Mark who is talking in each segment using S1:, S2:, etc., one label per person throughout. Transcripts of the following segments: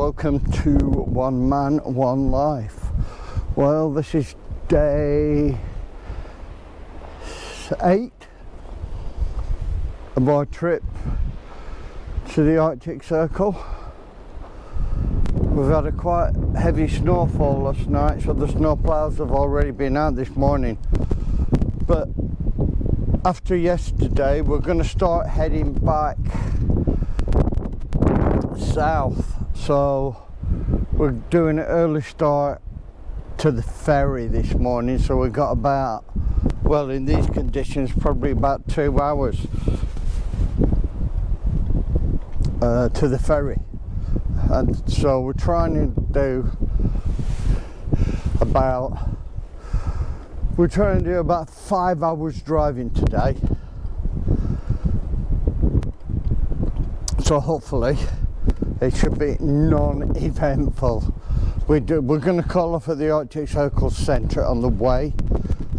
S1: welcome to One Man, One Life. Well, this is day 8 of our trip to the Arctic Circle. We've had a quite heavy snowfall last night, so the snowplows have already been out this morning. But after yesterday, we're going to start heading back south. So we're doing an early start to the ferry this morning. So we got about, well, in these conditions, probably about 2 hours to the ferry. And so we're trying to do about 5 hours driving today. So hopefully it should be non-eventful. We're going to call off at the Arctic Circle Centre on the way,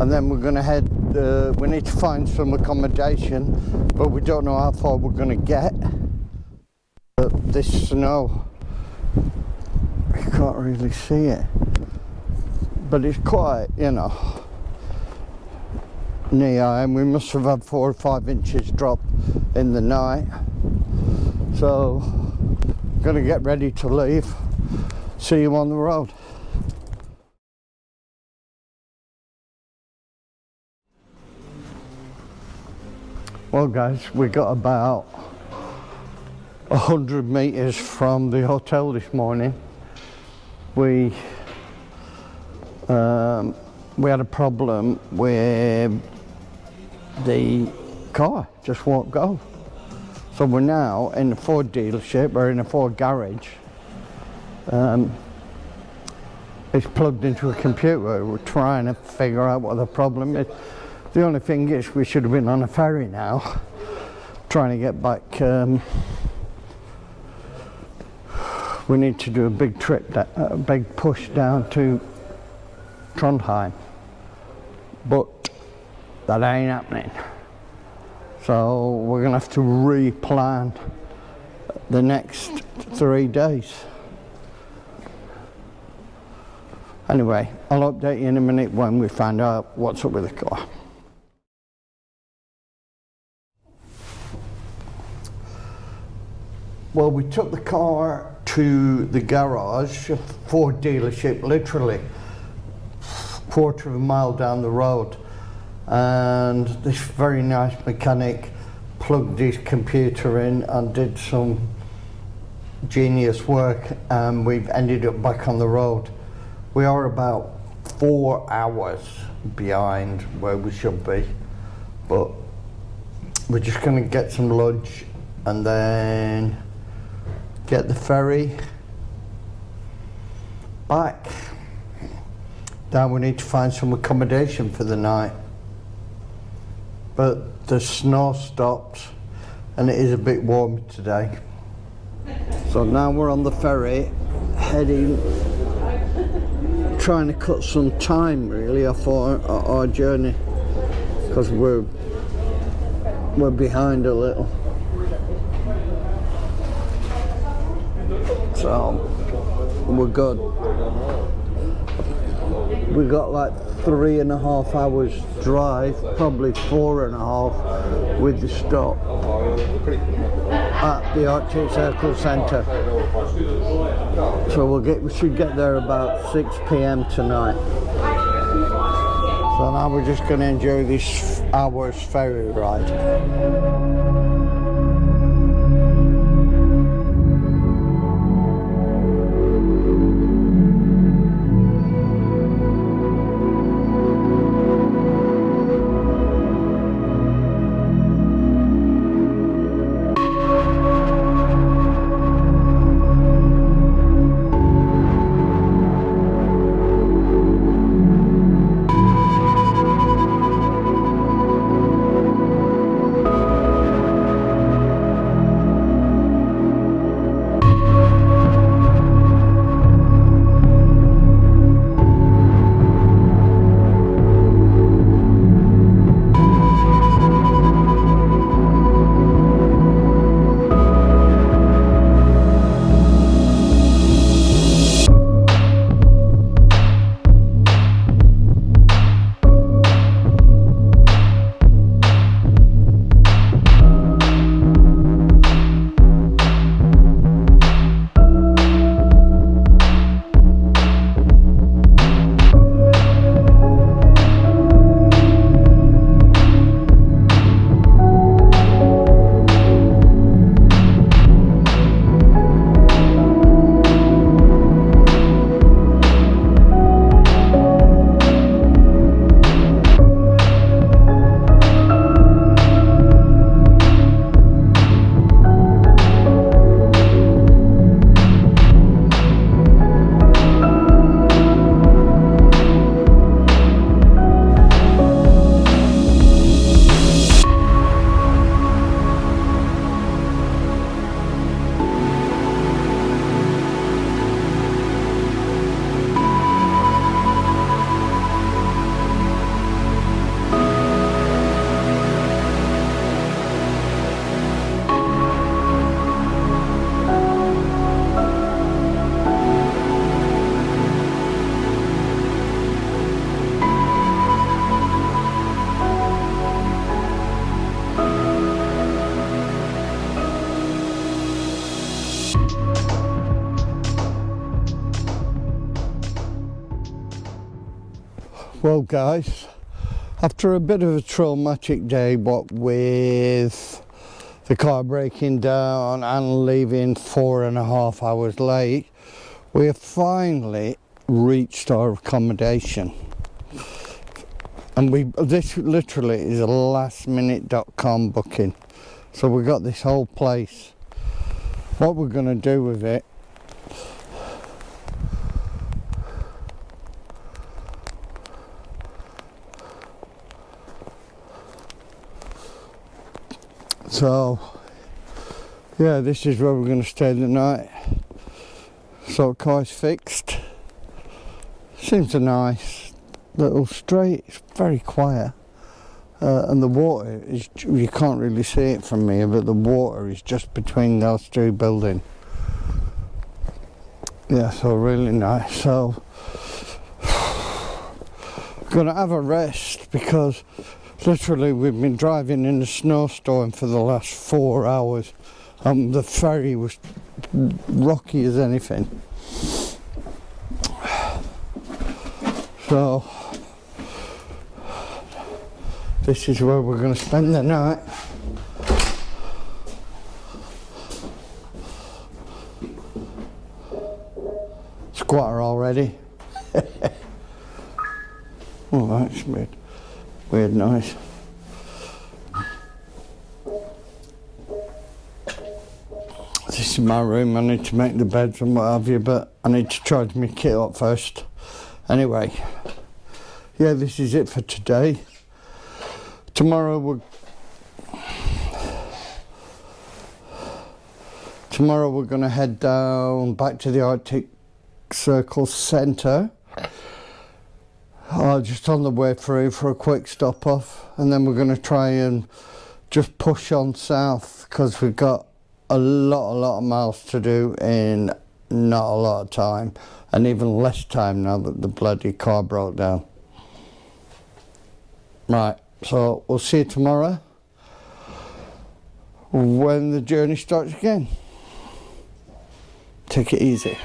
S1: and then we're going to head, we need to find some accommodation, but we don't know how far we're going to get. But this snow, you can't really see it, but it's quite, you know, knee high, and we must have had 4 or 5 inches drop in the night. So I'm going to get ready to leave. See you on the road. Well guys, we got about 100 meters from the hotel this morning. We had a problem with the car, just won't go. So we're now in a Ford dealership, we're in a Ford garage. It's plugged into a computer. We're trying to figure out what the problem is. The only thing is we should have been on a ferry now, trying to get back. We need to do a big trip, a big push down to Trondheim, but that ain't happening. So we're gonna have to re-plan the next 3 days. Anyway, I'll update you in a minute when we find out what's up with the car. Well, we took the car to the garage, a Ford dealership, literally a quarter of a mile down the road. And this very nice mechanic plugged his computer in and did some genius work, and we've ended up back on the road. We are about 4 hours behind where we should be, but we're just going to get some lunch and then get the ferry back. Now we need to find some accommodation for the night. But the snow stopped and it is a bit warm today. So now we're on the ferry heading, trying to cut some time really off our journey, because we're behind a little. So we're good. We got like 3.5 hours drive, probably 4.5 with the stop at the Arctic Circle Centre. So we should get there about 6 p.m. tonight. So now we're just going to enjoy this hour's ferry ride. Well guys, after a bit of a traumatic day, what with the car breaking down and leaving 4.5 hours late, we have finally reached our accommodation. And this literally is a lastminute.com booking. So we got this whole place. What we're going to do with it, so yeah, this is where we're going to stay the night. So car's fixed. Seems a nice little street. It's very quiet. And the water is, you can't really see it from here, but the water is just between those two buildings. Yeah, so really nice. So gonna have a rest because literally we've been driving in a snowstorm for the last 4 hours. The ferry was rocky as anything. So this is where we're going to spend the night. Squatter already. Oh, that's weird. Weird noise. This is my room. I need to make the beds and what have you, but I need to charge my kit up first. Anyway, yeah, this is it for today. Tomorrow we're going to head down back to the Arctic Circle Centre. Just on the way through for a quick stop off, and then we're going to try and just push on south because we've got a lot of miles to do in not a lot of time, and even less time now that the bloody car broke down. Right. So we'll see you tomorrow when the journey starts again. Take it easy.